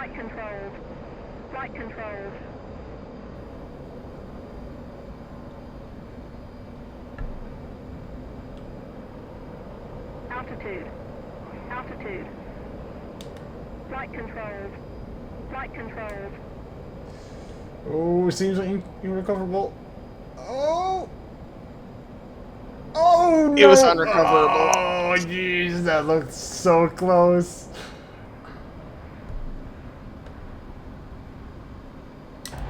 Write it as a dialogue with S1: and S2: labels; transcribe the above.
S1: Flight controlled. Flight controlled. Altitude. Altitude. Flight controlled. Flight controlled.
S2: Oh, seems like unrecoverable. Oh! Oh no!
S3: It was unrecoverable.
S2: Oh jeez, that looked so close.